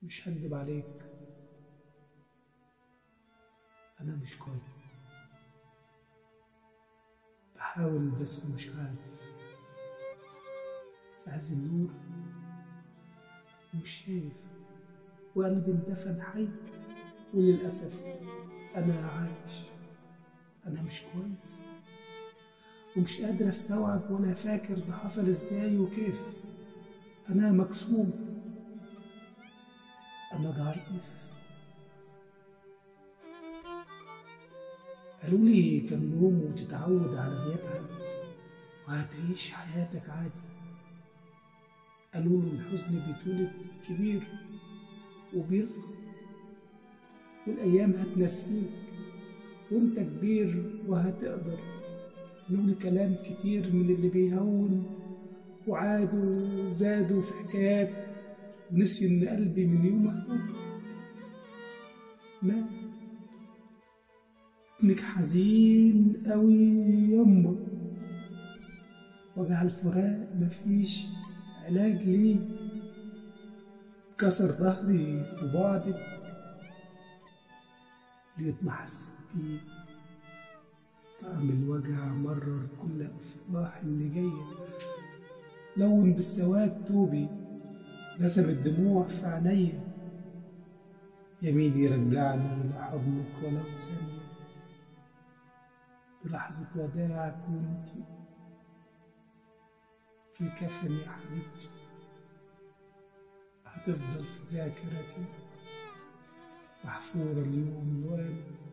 مش هكدب عليك، أنا مش كويس. بحاول بس مش عارف. في عز النور مش شايف، وقلبي اندفن حي، وللأسف أنا عايش. أنا مش كويس ومش قادر أستوعب ولا فاكر ده حصل إزاي وكيف. أنا مكسور، أنا ضعيف. قالوا لي كم يوم وتتعود على غيابها وهتعيش حياتك عادي. قالوا لي الحزن بيتولد كبير وبيصغر، والأيام هتنسيك وانت كبير وهتقدر. قالوا لي كلام كتير من اللي بيهون، وعادوا وزادوا في حكايات، ونسيوا إن قلبي من يومها مات. ابنك حزين قوي يما، وجع الفراق مفيش علاج ليه. كسر ظهري في بعدك، لقيت ما حسيت بيه. طعم الوجع مرر كل أفراح اللي جاية، لون بالسواد توبي، رسم الدموع في عينيا. يمين يرجعني لحضنك ولو ثانية، دي لحظة وداعك وانتي في الكفن يا حبيبتي. هتفضل في ذاكرتي محفورة اليوم لوالي.